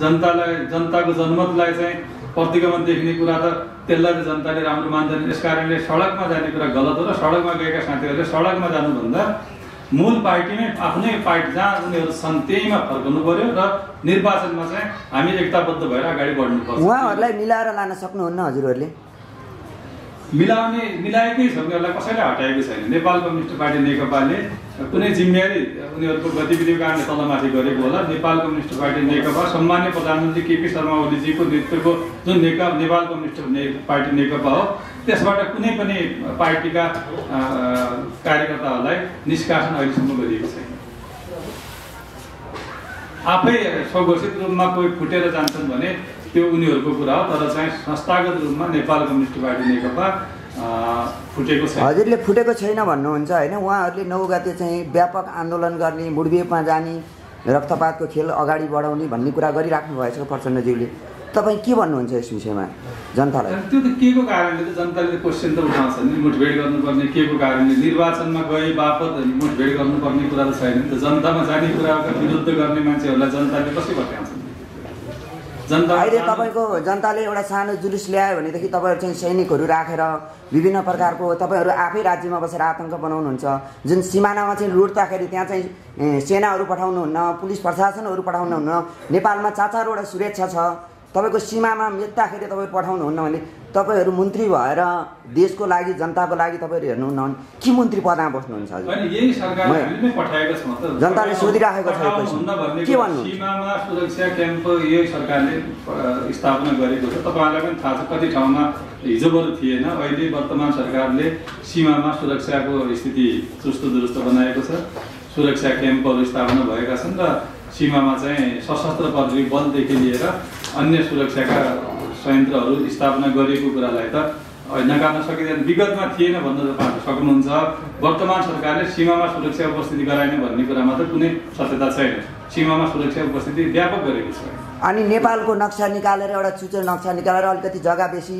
जनताको जनमतलाई चाहिँ प्रतिगमन देख्ने कुरा त त्यसलाई जनताले राम्रो मान्दैन। यस कारणले सडकमा जाने कुरा गलत हो र सडकमा गएका साथीहरूले सडकमा जानुभन्दा मूल पार्टीमै आफ्नै पार्टी जहाँ उनीहरू छन् त्यहीमा फर्कनु पर्यो र निर्वाचनमा चाहिँ हामी एकताबद्ध भएर अगाडि बढ्नुपर्छ। उहाँहरूलाई मिलाएर लान सक्नुहुन्न हजुरहरूले? मिलाएकै छ, उनीहरूलाई कसैले हटाएको छैन। नेपाल कम्युनिस्ट पार्टी नेकपाले कुनै जिम्मेवारी उनीहरूको गतिविधिको कारणले तलमाथि गरेको होला। नेपाल कम्युनिस्ट पार्टी नेकपा सम्मान्य प्रधानमन्त्री केपी शर्मा ओलीजीको नेतृत्वको जुन नेपाल कम्युनिस्ट पार्टी नेकपा हो त्यसबाट कुनै पनि पार्टीका कार्यकर्ताहरूलाई निष्कासन अहिलेसम्म गरिएको छैन। आफै स्वघोषित रूपमा कोही फुटेर जान्छन् भने त्यो उनीहरूको कुरा हो, तर चाहिँ संस्थागत रूपमा नेपाल कम्युनिस्ट पार्टी नेकपा फुटेको छैन। हजुरले फुटेको छैन भन्नुहुन्छ होइन? उहाँहरूले 9 गते चाहिँ व्यापक आन्दोलन गर्ने, मुडबेपमा जाने, रक्तपातको खेल अगाडि बढाउने भन्ने कुरा गरिराख्नु भएछ प्रचण्डज्यूले। तपाईँ के भन्नुहुन्छ यस विषयमा जनतालाई? त्यो त के को कारणले त जनताले क्वेसन त उठाउँछ नि, मुठभेड गर्नुपर्ने के को कारणले? निर्वाचनमा गए बापत मुठभेड गर्नुपर्ने कुरा त छैन नि त। जनतामा जाने कुराका विरुद्ध गर्ने मान्छेहरूलाई जनताले कसरी बताउँछ? अहिले तपाईँको जनताले एउटा सानो जुलुस ल्यायो भनेदेखि तपाईँहरू चाहिँ सैनिकहरू राखेर विभिन्न प्रकारको तपाईँहरू आफै राज्यमा बसेर आतङ्क बनाउनुहुन्छ। जुन सिमानामा चाहिँ लुट्दाखेरि त्यहाँ चाहिँ सेनाहरू पठाउनुहुन्न, पुलिस प्रशासनहरू पठाउनुहुन्न। नेपालमा 4-4वटा सुरक्षा छ, तपाईँको सीमामा मेट्दाखेरि तपाईँ पठाउनुहुन्न भने तपाईँहरू मन्त्री भएर देशको लागि जनताको लागि तपाईँहरू हेर्नुहुन्न भने के मन्त्री पदमा बस्नुहुन्छ? जनताले सोधिराखेको छ के भन्नु? सीमामा सुरक्षा क्याम्प यही सरकारले स्थापना गरेको छ। तपाईँहरूलाई पनि थाहा छ कति ठाउँमा हिजो बरु थिएन, अहिले वर्तमान सरकारले सीमामा सुरक्षाको स्थिति चुस्त दुरुस्त बनाएको छ। सुरक्षा क्याम्पहरू स्थापना भएका छन् र सीमामा चाहिँ सशस्त्र प्रहरी बलदेखि लिएर अन्य सुरक्षाका संयन्त्रहरू स्थापना गरेको कुरालाई त नकार्न सकिँदैन। विगतमा थिएन भन्न सक्नुहुन्छ। वर्तमान सरकारले सीमामा सुरक्षा उपस्थिति गराएन भन्ने कुरामा त कुनै सत्यता छैन। सीमामा सुरक्षा उपस्थिति व्यापक गरेको छ। अनि नेपालको नक्सा निकालेर एउटा चुचो नक्सा निकालेर अलिकति जग्गा बेसी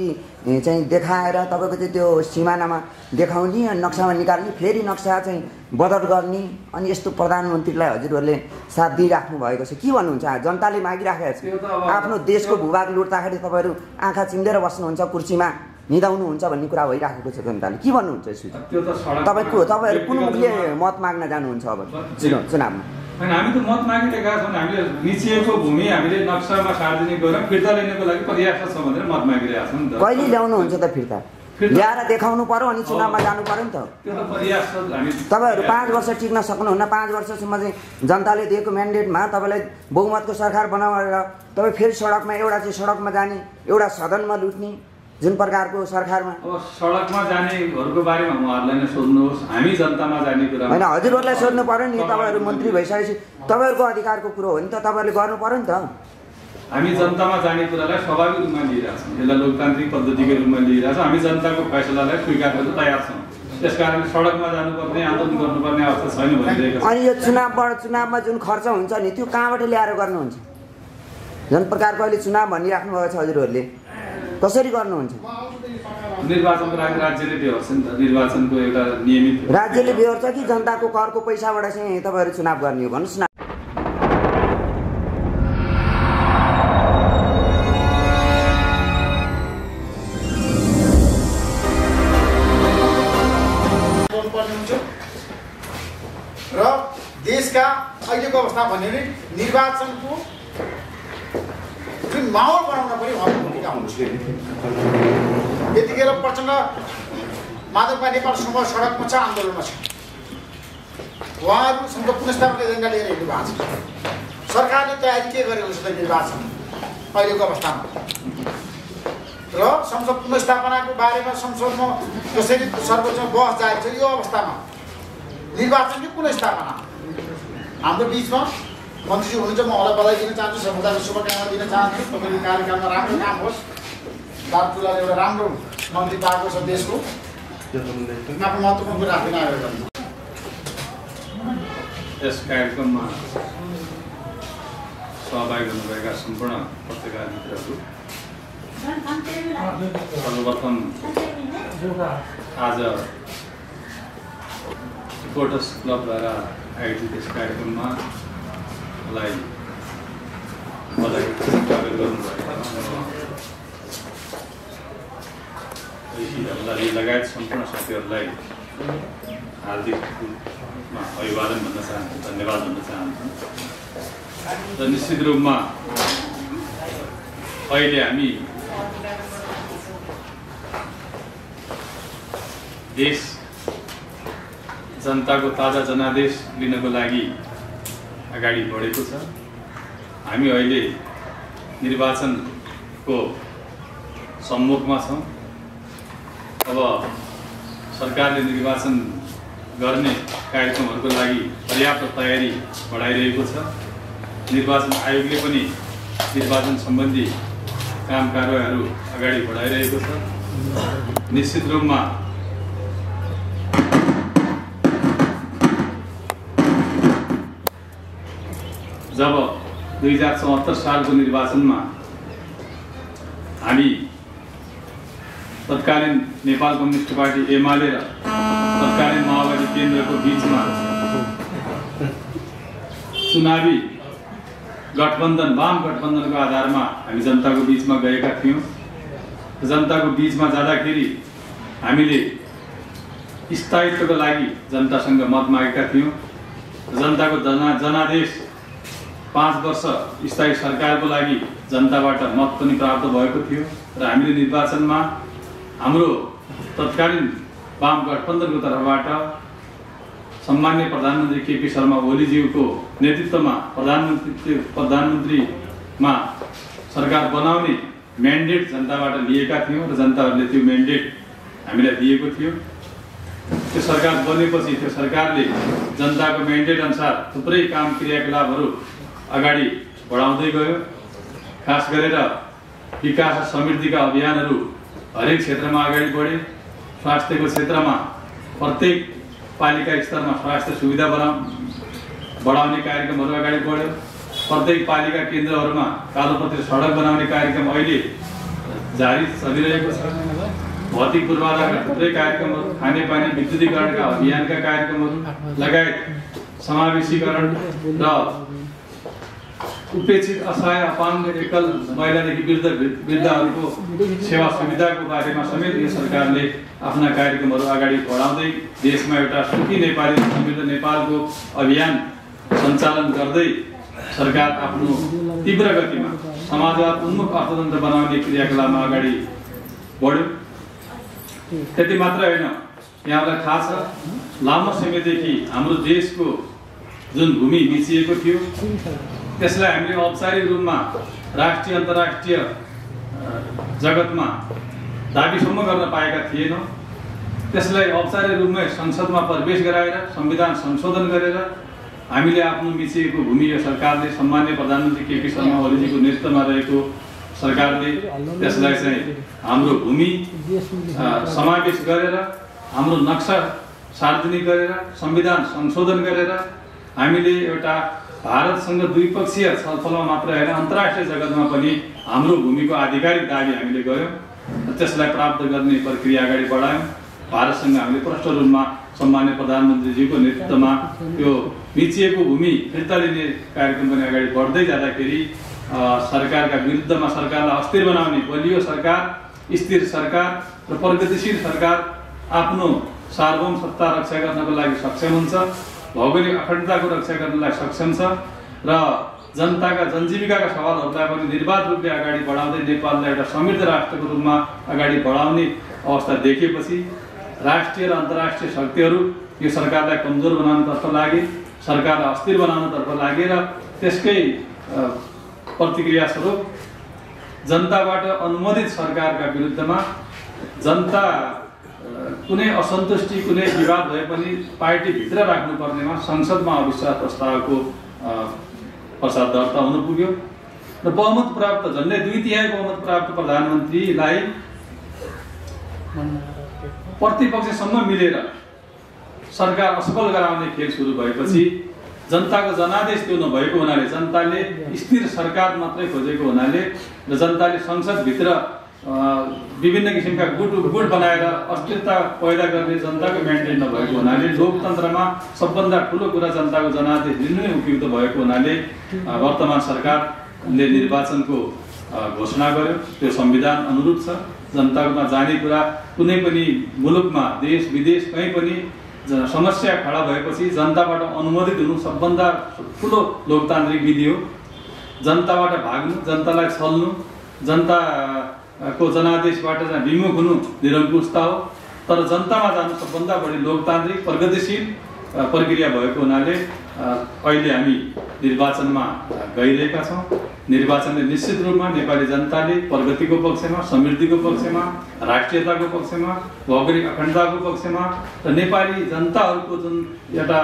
चाहिँ देखाएर तपाईँको चाहिँ त्यो सिमानामा देखाउने अनि नक्सामा निकाल्ने, फेरि नक्सा चाहिँ बदल गर्ने, अनि यस्तो प्रधानमन्त्रीलाई हजुरहरूले साथ दिइराख्नु भएको छ। के भन्नुहुन्छ? जनताले मागिराखेको छ। आफ्नो देशको भूभाग लुट्दाखेरि तपाईँहरू आँखा चिम्लेर बस्नुहुन्छ, कुर्सीमा निदाउनुहुन्छ भन्ने कुरा भइराखेको छ। जनताले के भन्नुहुन्छ यसो? तपाईँहरू कुन मुखले मत माग्न जानुहुन्छ अब चुनावमा? हामी त मत मागिरहेका छौँ। हामीले निचिएको भूमि हामीले नक्सामा सार्वजनिक गरेर फिर्ता लिनको लागि प्रयास छ भनेर मत मागिरहेका छौँ नि त। कहिले ल्याउनुहुन्छ त फिर्ता? ल्याएर देखाउनु पर्यो अनि चुनावमा जानु पर्यो नि त। त्यो त प्रयास छ। हामी तपाईँहरू 5 वर्ष टिक्न सक्नुहुन्न। 5 वर्षसम्म चाहिँ जनताले दिएको म्यान्डेटमा तपाईँलाई बहुमतको सरकार बनाएर तपाईँ फेरि सडकमा, एउटा चाहिँ सडकमा जाने, एउटा सदनमा लुट्ने, जुन प्रकारको सरकारमा। अब सडकमा जानेहरूको बारेमा उहाँहरूलाई नै सोध्नुहोस्, हामी जनतामा जाने कुरा होइन। हजुरहरूलाई सोध्नु पर्यो नि, तपाईँहरू मन्त्री भइसकेपछि तपाईँहरूको अधिकारको कुरो हो नि त, तपाईँहरूले गर्नु पर्यो नि त। हामी जनतामा जाने कुरालाई स्वाभाविक रूपमा लिइरहेछौँ, यसलाई लोकतान्त्रिक पद्धतिको रूपमा लिइरहेछौँ। हामी जनताको फैसलालाई स्वीकार गर्न तयार छौँ। त्यस कारणले सडकमा जानुपर्ने, आन्दोलन गर्नुपर्ने अवस्था छैन भनिरहेको छ। अनि यो चुनावमा जुन खर्च हुन्छ नि त्यो कहाँबाट ल्याएर गर्नुहुन्छ? जुन प्रकारको अहिले चुनाव भनिराख्नु भएको छ हजुरहरूले, कसरी गर्नुहुन्छ? निर्वाचनको लागि राज्यले बेहोर्छ नि त। निर्वाचनको एउटा नियमित राज्यले बेहोर्छ कि जनताको करको पैसाबाट चाहिँ तपाईँहरू चुनाव गर्ने हो भन्नुहोस् न। र देशका अहिलेको अवस्था भन्यो भने निर्वाचनको जुन माहौल बनाउन पनि उहाँको भूमिका हुन्छ। यतिखेर प्रचण्ड माधवका नेपाल समूह सडकमा छ, आन्दोलनमा छ। उहाँहरूसँग पुनस्थापना एजेन्डा लिएर हिँड्नु भएको छ। सरकारले तयारी के गरेको छ त निर्वाचन अहिलेको अवस्थामा? र संसद पुनस्थापनाको बारेमा संसदमा कसरी सर्वोच्च बहस जारी छ। यो अवस्थामा निर्वाचनकै पुनस्थापना हाम्रो बिचमा मन्त्री हुनुहुन्छ। म उहाँलाई बधाई दिन चाहन्छु, सफलताको शुभकामना दिन चाहन्छु। तपाईँको कार्यकालमा राम्रो काम होस्। दार्चुलाले एउटा राम्रो मन्त्री पाएको छ देशको। आफ्नो महत्त्वपूर्ण कुरा राख्न आएको छ। यस कार्यक्रममा सहभागी हुनुभएका सम्पूर्ण पत्रकार मित्रहरू, सर्वप्रथम आज रिपोर्टर्स क्लबद्वारा आयोजित यस कार्यक्रममा मलाई मलाई स्वागत गर्नुभयो। लगायत सम्पूर्ण साथीहरूलाई हार्दिक रूपमा अभिवादन भन्न चाहन्छु, धन्यवाद भन्न चाहन्छु। र निश्चित रूपमा अहिले हामी देश जनताको ताजा जनादेश लिनको लागि अगाडि बढेको छ। हामी अहिले निर्वाचनको सम्मुखमा छौँ। अब सरकारले निर्वाचन गर्ने कार्यक्रमहरूको लागि पर्याप्त तयारी बढाइरहेको छ। निर्वाचन आयोगले पनि निर्वाचन सम्बन्धी काम कारबाहीहरू अगाडि बढाइरहेको छ। निश्चित रूपमा जब 2074 सालको निर्वाचनमा हामी तत्कालीन नेपाल कम्युनिस्ट पार्टी एमाले र तत्कालीन माओवादी केन्द्रको बीचमा चुनावी गठबन्धन, वाम गठबन्धनको आधारमा हामी जनताको बीचमा गएका थियौँ। जनताको बीचमा जाँदाखेरि हामीले स्थायित्वको लागि जनतासँग मत मागेका थियौँ। जनताको जनादेश 5 वर्ष स्थायी सरकारको लागि जनताबाट मत पनि प्राप्त भएको थियो र हामीले निर्वाचनमा हाम्रो तत्कालीन वाम गठबन्धनको तर्फबाट सम्माननीय प्रधानमन्त्री केपी शर्मा ओलीज्यूको नेतृत्वमा प्रधानमन्त्रीमा सरकार बनाउने म्यान्डेट जनताबाट लिएका थियौँ र जनताहरूले त्यो म्यान्डेट हामीलाई दिएको थियो। त्यो सरकार बनेपछि त्यो सरकारले जनताको म्यान्डेट अनुसार थुप्रै काम क्रियाकलापहरू अगाडि बढाउँदै गयो। खास गरेर विकास र समृद्धिका अभियानहरू हरेक क्षेत्रमा अगाडि बढे। स्वास्थ्यको क्षेत्रमा प्रत्येक पालिका स्तरमा स्वास्थ्य सुविधा बढाउने कार्यक्रमहरू अगाडि बढ्यो। प्रत्येक पालिका केन्द्रहरूमा कालोपत्री सडक बनाउने कार्यक्रम अहिले जारी चलिरहेको छ। भौतिक पूर्वाधारका थुप्रै कार्यक्रमहरू, खानेपानी, विद्युतीकरणका अभियानका कार्यक्रमहरू लगायत समावेशीकरण र उपेक्षित, असहाय, अपाङ्ग, एकल महिलादेखि वृद्धहरूको सेवा सुविधाको बारेमा समेत यो सरकारले आफ्ना कार्यक्रमहरू अगाडि बढाउँदै देशमा एउटा सुखी नेपाली समृद्ध नेपालको अभियान सञ्चालन गर्दै सरकार आफ्नो तीव्र गतिमा समाजवाद उन्मुख अर्थतन्त्र बनाउने क्रियाकलापमा अगाडि बढ्यो। त्यति मात्र होइन, यहाँलाई थाहा छ लामो समयदेखि हाम्रो देशको जुन भूमि मिचिएको थियो त्यसलाई हामीले औपचारिक रूपमा राष्ट्रिय अन्तर्राष्ट्रिय जगतमा दाबीसम्म गर्न पाएका थिएनौँ। त्यसलाई औपचारिक रूपमै संसदमा प्रवेश गराएर संविधान संशोधन गरेर हामीले आफ्नो मिचिएको भूमि यो सरकारले सम्माननीय प्रधानमन्त्री केपी शर्मा ओलीजीको नेतृत्वमा रहेको सरकारले त्यसलाई चाहिँ हाम्रो भूमि समावेश गरेर हाम्रो नक्सा सार्वजनिक गरेर संविधान संशोधन गरेर हामीले एउटा भारतसँग द्विपक्षीय छलफलमा मात्र होइन अन्तर्राष्ट्रिय जगतमा पनि हाम्रो भूमिको आधिकारिक दाबी हामीले गऱ्यौँ। त्यसलाई प्राप्त गर्ने प्रक्रिया अगाडि बढायौँ। भारतसँग हामीले प्रष्ट रूपमा सम्माननीय प्रधानमन्त्रीजीको नेतृत्वमा त्यो मिचिएको भूमि फिर्ता लिने कार्यक्रम पनि अगाडि बढ्दै जाँदाखेरि सरकारका विरुद्धमा सरकारलाई अस्थिर बनाउने बलियो सरकार, स्थिर सरकार र प्रगतिशील सरकार आफ्नो सार्वभौम सत्ता रक्षा गर्नको लागि सक्षम हुन्छ, भौगोलिक अखण्डताको रक्षा गर्नलाई सक्षम छ र जनताका जनजीविकाका सवालहरूलाई पनि निर्वाध रूपले अगाडि बढाउँदै नेपाललाई एउटा समृद्ध राष्ट्रको रूपमा अगाडि बढाउने अवस्था देखेपछि राष्ट्रिय र अन्तर्राष्ट्रिय शक्तिहरू यो सरकारलाई कमजोर बनाउनतर्फ लागे, सरकारलाई अस्थिर बनाउनतर्फ लागे र त्यसकै प्रतिक्रिया स्वरूप जनताबाट अनुमोदित सरकारका विरुद्धमा जनता कुनै असन्तुष्टि, कुनै विवाद भए पनि पार्टीभित्र राख्नुपर्नेमा संसदमा अविश्वास प्रस्तावको प्रस्ताव दर्ता हुन पुग्यो र बहुमत प्राप्त, झन्डै 2/3 बहुमत प्राप्त प्रधानमन्त्रीलाई प्रतिपक्षसम्म मिलेर सरकार असफल गराउने खेल सुरु भएपछि जनताको जनादेश त्यो नभएको हुनाले, जनताले स्थिर सरकार मात्रै खोजेको हुनाले र जनताले संसदभित्र विभिन्न किसिमका गुट बनाएर अस्थिरता पैदा गर्ने जनताको म्यान्डेट नभएको हुनाले लोकतन्त्रमा सबभन्दा ठुलो कुरा जनताको जनादेश लिनु नै उपयुक्त भएको हुनाले वर्तमान सरकार ले निर्वाचनको घोषणा गर्यो, त्यो संविधान अनुरूप छ। जनतामा जाने कुरा कुनै पनि मुलुकमा देश विदेश कहीँ पनि समस्या खडा भएपछि जनताबाट अनुमोदित हुनु सबभन्दा ठुलो लोकतान्त्रिक विधि हो। जनताबाट भाग्नु, जनतालाई छल्नु, जनताको जनादेशबाट विमुख हुनु निरङ्कुशता हो। तर जनतामा जानु सबभन्दा बढी लोकतान्त्रिक प्रगतिशील प्रक्रिया भएको हुनाले अहिले हामी निर्वाचनमा गइरहेका छौँ। निर्वाचनले निश्चित रूपमा नेपाली जनताले प्रगतिको पक्षमा, समृद्धिको पक्षमा, राष्ट्रियताको पक्षमा, भौगोलिक अखण्डताको पक्षमा र नेपाली जनताहरूको जुन एउटा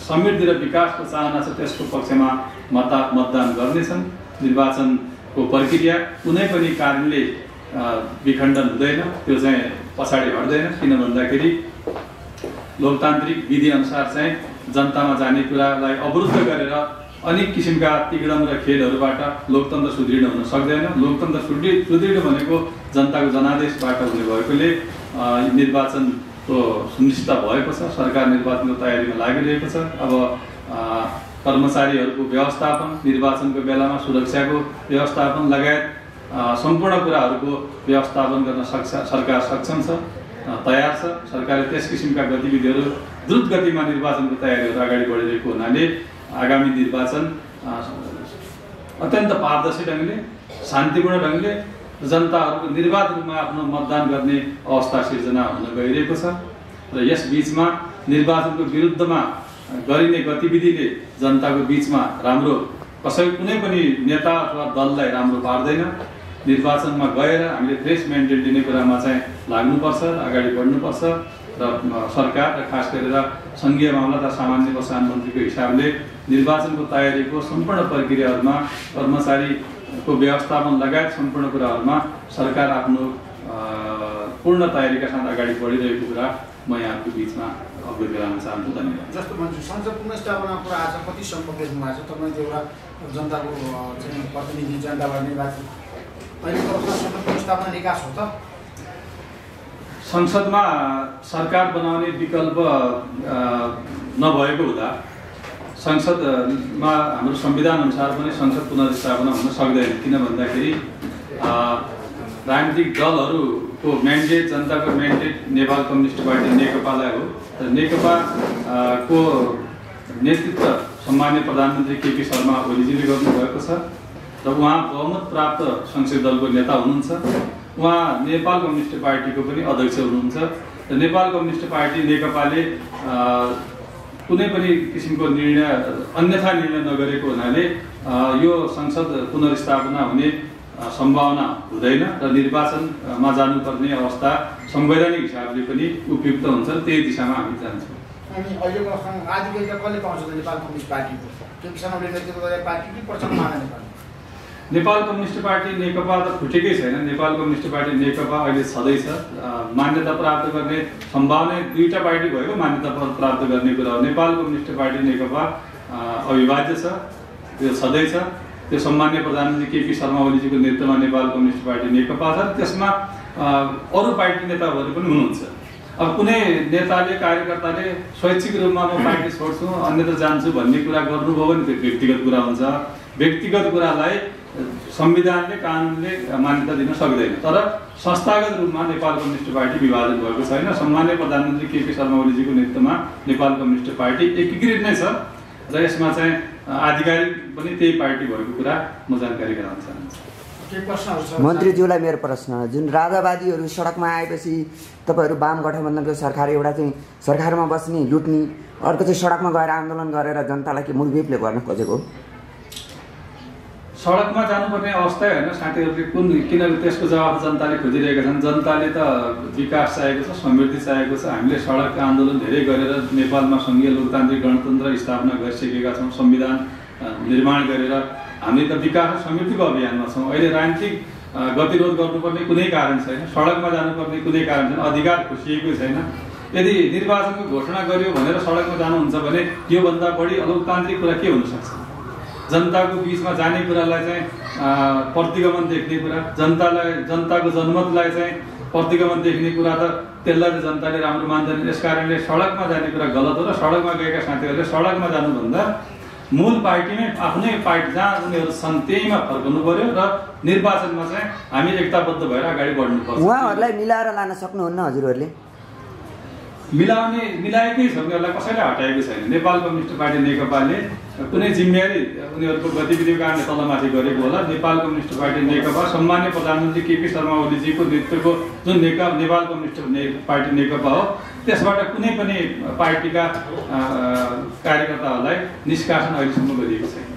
समृद्धि र विकासको चाहना छ त्यसको पक्षमा मतदान गर्नेछन्। निर्वाचनको प्रक्रिया कुनै पनि कारणले विखण्डन हुँदैन, त्यो चाहिँ पछाडि हट्दैन। किन भन्दाखेरि लोकतान्त्रिक विधि अनुसार चाहिँ जनतामा जाने कुरालाई अवरुद्ध गरेर अनेक किसिमका तिगडम र खेलहरूबाट लोकतन्त्र सुदृढ हुन सक्दैन। लोकतन्त्र सुदृढ भनेको जनताको जनादेशबाट हुने भएकोले निर्वाचनको सुनिश्चित भएको छ। सरकार निर्वाचनको तयारीमा लागिरहेको छ। अब कर्मचारीहरूको व्यवस्थापन, निर्वाचनको बेलामा सुरक्षाको व्यवस्थापन लगायत सम्पूर्ण कुराहरूको व्यवस्थापन गर्न सरकार सक्षम छ, तयार छ। सरकारले त्यस किसिमका गतिविधिहरू द्रुत गतिमा निर्वाचनको तयारीहरू अगाडि बढिरहेको हुनाले आगामी निर्वाचन अत्यन्त पारदर्शी ढङ्गले, शान्तिपूर्ण ढङ्गले जनताहरूको निर्वाध रूपमा आफ्नो मतदान गर्ने अवस्था सिर्जना हुन गइरहेको छ। र यस बीचमा निर्वाचनको विरुद्धमा गरिने गतिविधिले जनताको बीचमा राम्रो कुनै पनि नेता अथवा दललाई राम्रो पार्दैन। निर्वाचनमा गएर हामीले फ्रेस मेन्टेन दिने कुरामा चाहिँ लाग्नुपर्छ, अगाडि बढ्नुपर्छ। र सरकार र खास गरेर सङ्घीय मामला तथा सामान्य प्रशासन मन्त्रीको हिसाबले निर्वाचनको तयारीको सम्पूर्ण प्रक्रियाहरूमा, कर्मचारीको व्यवस्थापन लगायत सम्पूर्ण कुराहरूमा सरकार आफ्नो पूर्ण तयारीका साथ अगाडि बढिरहेको कुरा म यहाँको बिचमा अवगत गराउन चाहन्छु। धन्यवाद। जस्तो भन्छु संसद पुनर्स्थापनाको कुरा आज कति सम्म बेच्नु भएको छ? तपाईँले एउटा जनताको चाहिँ प्रतिनिधि, जनताबाट निर्वाचित, अहिलेको अवस्था संसद पुनर्स्थापना निकास हो त? संसदमा सरकार बनाउने विकल्प नभएको हुँदा संसदमा हाम्रो संविधान अनुसार पनि संसद पुनर्स्थापना हुन सक्दैन। किन भन्दाखेरि राजनीतिक दलहरूको म्यान्डेट, जनताको म्यान्डेट नेपाल कम्युनिस्ट पार्टी नेकपालाई हो। र नेकपाको नेतृत्व सम्माननीय प्रधानमन्त्री केपी शर्मा ओलीजीले गर्नुभएको छ र उहाँ बहुमत प्राप्त संसदीय दलको नेता हुनुहुन्छ। उहाँ नेपाल कम्युनिस्ट पार्टीको पनि अध्यक्ष हुनुहुन्छ र नेपाल कम्युनिस्ट पार्टी नेकपाले कुनै पनि किसिमको निर्णय, अन्यथा निर्णय नगरेको हुनाले यो संसद पुनर्स्थापना हुने सम्भावना हुँदैन र निर्वाचनमा जानुपर्ने अवस्था संवैधानिक हिसाबले पनि उपयुक्त हुन्छ। त्यही दिशामा हामी जान्छौँ। अनि अहिलेको अवस्थामा आधिकारिकता कसले पाउँछ त? नेपाल कम्युनिस्ट पार्टीको केपी शर्माले नेतृत्व गरेको पार्टी कि प्रचण्ड महाराज नेपाल? नेपाल कम्युनिस्ट पार्टी नेकपा त फुटेकै छैन। नेपाल कम्युनिस्ट पार्टी नेकपा अहिले छँदैछ। मान्यता प्राप्त गर्ने सम्भावना दुईवटा पार्टी भएको मान्यता प्राप्त गर्ने कुरा हो। नेपाल कम्युनिस्ट पार्टी नेकपा अविभाज्य छ, त्यो छँदैछ। त्यो सम्मान्य प्रधानमन्त्री केपी शर्मा ओलीजीको नेतृत्वमा नेपाल कम्युनिस्ट पार्टी नेकपा छ। त्यसमा अरू पार्टी नेताहरू पनि हुनुहुन्छ। अब कुनै नेताले, कार्यकर्ताले स्वैच्छिक रूपमा म पार्टी छोड्छु, अन्यत्र जान्छु भन्ने कुरा गर्नुभयो भने त्यो व्यक्तिगत कुरा हुन्छ। व्यक्तिगत कुरालाई संविधानले, कानुनले मान्यता दिन सक्दैन। तर संस्थागत रूपमा नेपाल कम्युनिस्ट पार्टी विभाजन भएको छैन। सम्मान्य प्रधानमन्त्री केपी शर्मा ओलीजीको नेतृत्वमा नेपाल कम्युनिस्ट पार्टी एकीकृत नै छ र यसमा चाहिँ आधिकारिक पनि त्यही पार्टी भएको कुरा म जानकारी गराउन चाहन्छु। मन्त्रीज्यूलाई मेरो प्रश्न, जुन राजावादीहरू सडकमा आएपछि तपाईँहरू वाम गठबन्धनको सरकार एउटा चाहिँ सरकारमा बस्ने, लुट्ने, अर्को चाहिँ सडकमा गएर आन्दोलन गरेर जनतालाई के मुलुबेपले गर्न खोजेको? सडकमा जानुपर्ने अवस्था होइन साथीहरूले, किन त्यसको जवाब जनताले खोजिरहेका छन्। जनताले त विकास चाहेको छ, समृद्धि चाहेको छ। हामीले सडक आन्दोलन धेरै गरेर नेपालमा सङ्घीय लोकतान्त्रिक गणतन्त्र स्थापना गरिसकेका छौँ। संविधान निर्माण गरेर हामी त विकास र समृद्धिको अभियानमा छौँ। अहिले राजनीतिक गतिरोध गर्नुपर्ने कुनै कारण छैन, सडकमा जानुपर्ने कुनै कारण छैन, अधिकार खोसिएको छैन। यदि निर्वाचनको घोषणा गरियो भनेर सडकमा जानुहुन्छ भने योभन्दा बढी अलोकतान्त्रिक कुरा के हुनसक्छ? जनताको बिचमा जाने कुरालाई चाहिँ प्रतिगमन देख्ने कुरा, जनताको जनमतलाई चाहिँ प्रतिगमन देख्ने कुरा त त्यसलाई त जनताले राम्रो मान्दैन। यस कारणले सडकमा जाने कुरा गलत हो र सडकमा गएका साथीहरूले सडकमा जानुभन्दा मूल पार्टीमै आफ्नै पार्टी जहाँ उनीहरू छन् त्यहीमा फर्कनु पर्यो र निर्वाचनमा चाहिँ हामी एकताबद्ध भएर अगाडि बढ्नुपर्छ। उहाँहरूलाई मिलाएर लान सक्नुहुन्न हजुरहरूले? मिलाएकै छ, उनीहरूलाई कसैले हटाएको छैन। नेपाल कम्युनिस्ट पार्टी नेकपाले कुनै जिम्मेवारी उनीहरूको गतिविधिको कारणले तलमाथि गरेको होला। नेपाल कम्युनिस्ट पार्टी नेकपा सम्मान्य प्रधानमन्त्री केपी शर्मा ओलीजीको नेतृत्वको जुन नेपाल कम्युनिस्ट पार्टी नेकपा हो, त्यसबाट कुनै पनि पार्टीका कार्यकर्ताहरूलाई निष्कासन अहिलेसम्म गरिएको छैन।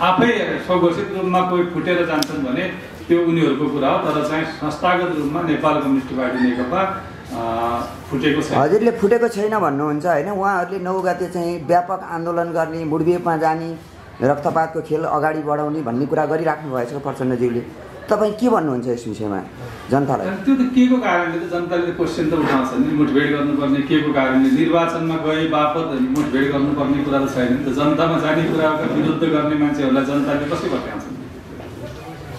आफै स्वघोषित रूपमा कोही फुटेर जान्छन् भने त्यो उनीहरूको कुरा हो, तर चाहिँ संस्थागत रूपमा नेपाल कम्युनिस्ट पार्टी नेकपा फुटेको छैन। हजुरले फुटेको छैन भन्नुहुन्छ होइन? उहाँहरूले 9 गते चाहिँ व्यापक आन्दोलन गर्ने, मुठभेडमा जाने, रक्तपातको खेल अगाडि बढाउने भन्ने कुरा गरिराख्नु भएछ प्रचण्डज्यूले। तपाईँ के भन्नुहुन्छ यस विषयमा जनतालाई? त्यो त के को कारणले त जनताले क्वेसन त उठाउँछ नि, मुठभेड गर्नुपर्ने के को कारणले? निर्वाचनमा गए बापत मुठभेड गर्नुपर्ने कुरा त छैन नि त। जनतामा जाने कुराका विरुद्ध गर्ने मान्छेहरूलाई जनताले कसै बताउँछ?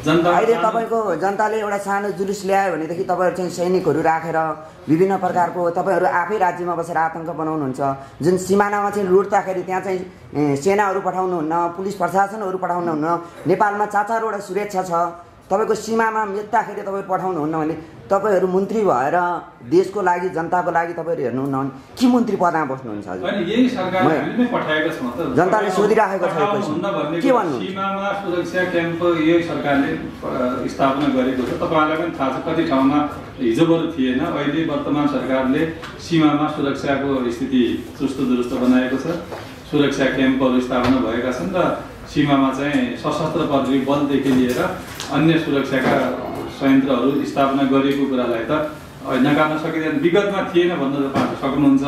अहिले तपाईँको जनताले एउटा सानो जुलुस ल्यायो भनेदेखि तपाईँहरू चाहिँ सैनिकहरू राखेर विभिन्न प्रकारको तपाईँहरू आफै राज्यमा बसेर आतङ्क बनाउनुहुन्छ। जुन सिमानामा चाहिँ लुट्दाखेरि त्यहाँ चाहिँ सेनाहरू पठाउनुहुन्न, पुलिस प्रशासनहरू पठाउनुहुन्न। नेपालमा 4-4वटा सुरक्षा छ, तपाईँको सीमामा मेट्दाखेरि तपाईँ पठाउनुहुन्न भने तपाईँहरू मन्त्री भएर देशको लागि जनताको लागि तपाईँहरू हेर्नुहुन्न भने के मन्त्री पदमा बस्नुहुन्छ? जनताले सोधिराखेको छ के भन्नु? सीमामा सुरक्षा क्याम्प यही सरकारले स्थापना गरेको छ। तपाईँहरूलाई पनि थाहा छ कति ठाउँमा हिजोबरु थिएन। अहिले वर्तमान सरकारले सीमामा सुरक्षाको स्थिति चुस्त दुरुस्त बनाएको छ। सुरक्षा क्याम्पहरू स्थापना भएका छन् र सीमामा चाहिँ सशस्त्र प्रहरी बलदेखि लिएर अन्य सुरक्षाका संयन्त्रहरू स्थापना गरेको कुरालाई त नकार्न सकिँदैन। विगतमा थिएन भन्न सक्नुहुन्छ।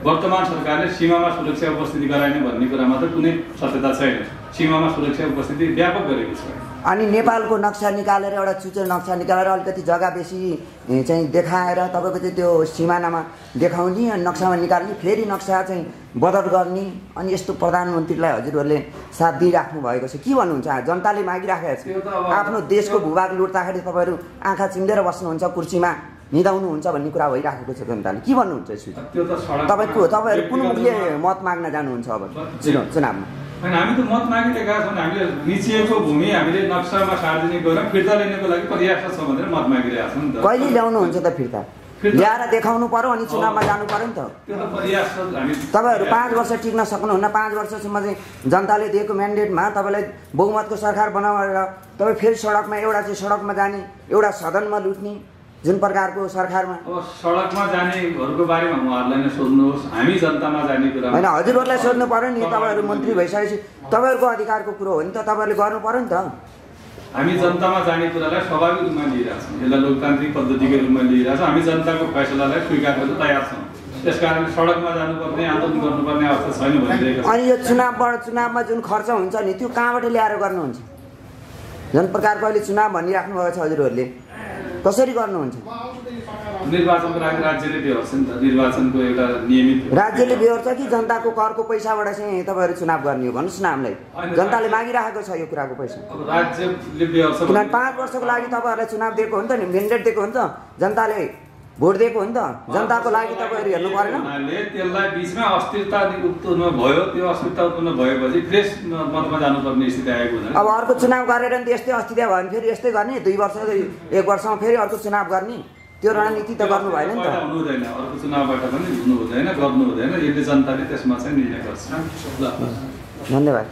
वर्तमान सरकारले सीमामा सुरक्षा उपस्थिति गराएन भन्ने कुरामा त कुनै सत्यता छैन। सीमामा सुरक्षा उपस्थिति व्यापक गरेको छ। अनि नेपालको नक्सा निकालेर एउटा चुचो नक्सा निकालेर अलिकति जग्गा बेसी चाहिँ देखाएर तपाईँको चाहिँ त्यो सिमानामा देखाउने अनि नक्सामा निकाल्ने, फेरि नक्सा चाहिँ बदल गर्ने, अनि यस्तो प्रधानमन्त्रीलाई हजुरहरूले साथ दिइराख्नु भएको छ। के भन्नुहुन्छ? जनताले मागिराखेको छ। आफ्नो देशको भूभाग लुट्दाखेरि तपाईँहरू आँखा चिम्लेर बस्नुहुन्छ, कुर्सीमा निदाउनुहुन्छ भन्ने कुरा भइराखेको छ। जनताले के भन्नुहुन्छ यसो? तपाईँहरू कुन मुखले मत माग्न जानुहुन्छ अब चुनावमा? हामी त मत मागिरहेका छौँ। हामीले निचिएको भूमि हामीले नक्सामा सार्वजनिक गरेर फिर्ता लिनको लागि प्रयास छ भनेर मत मागिरहेका छौँ नि त। कहिले ल्याउनुहुन्छ त फिर्ता? ल्याएर देखाउनु पर्यो अनि चुनावमा जानु पर्यो नि त। त्यो त प्रयास छ। हामी तपाईँहरू 5 वर्ष टिक्न सक्नुहुन्न। 5 वर्षसम्म चाहिँ जनताले दिएको म्यान्डेटमा तपाईँलाई बहुमतको सरकार बनाएर तपाईँ फेरि सडकमा, एउटा चाहिँ सडकमा जाने, एउटा सदनमा लुट्ने, जुन प्रकारको सरकारमा अब सडकमा जानेहरूको बारेमा उहाँहरूलाई नै सोध्नुहोस्। हामी जनतामा जाने कुरा होइन, हजुरहरूलाई सोध्नु पर्यो नि। तपाईँहरू मन्त्री भइसकेपछि तपाईँहरूको अधिकारको कुरो हो नि त, तपाईँहरूले गर्नु पर्यो नि त। हामी जनतामा जाने कुरालाई स्वाभाविक रूपमा लिइरहेछौँ, यसलाई लोकतान्त्रिक पद्धतिको रूपमा लिइरहेछौँ। हामी जनताको फैसलालाई स्वीकार गर्न तयार छौँ। त्यसकारण सडकमा जानुपर्ने, आन्दोलन गर्नुपर्ने अवस्था छैन भनिरहेको छ। अनि यो चुनावमा जुन खर्च हुन्छ नि त्यो कहाँबाट ल्याएर गर्नुहुन्छ? जुन प्रकारको अहिले चुनाव भनिराख्नु भएको छ हजुरहरूले, कसरी गर्नुहुन्छ? निर्वाचनको लागि राज्यले बेहोर्छ नि त। निर्वाचनको एउटा नियमित राज्यले बेहोर्छ कि जनताको करको पैसाबाट चाहिँ तपाईँहरू चुनाव गर्ने हो? भन्नुहोस् न हामीलाई। जनताले मागिराखेको छ यो कुराको पैसा। अब राज्यले बेहोर्छ किनभने 5 वर्षको लागि तपाईँहरूलाई चुनाव दिएको हो नि त, म्यान्डेट दिएको हो नि त, जनताले भोट दिएको हो नि त। जनताको लागि तपाईँहरू हेर्नु परेन? त्यसलाई बिचमा अस्थिरता उत्पन्न भयो। त्यो अस्थिरता उत्पन्न भएपछि फ्रेस मतमा जानुपर्ने स्थिति आएको हुँदैन। अब अर्को चुनाव गरेर नि यस्तै अस्थिरता भयो भने फेरि यस्तै गर्ने, 2 वर्ष 1 वर्षमा फेरि अर्को चुनाव गर्ने, त्यो रणनीति त गर्नु भएन नि त। हुनु हुँदैन, अर्को चुनावबाट पनि हुनु हुँदैन, गर्नु हुँदैन। यसले जनताले त्यसमा चाहिँ निर्णय गर्छ। ल धन्यवाद।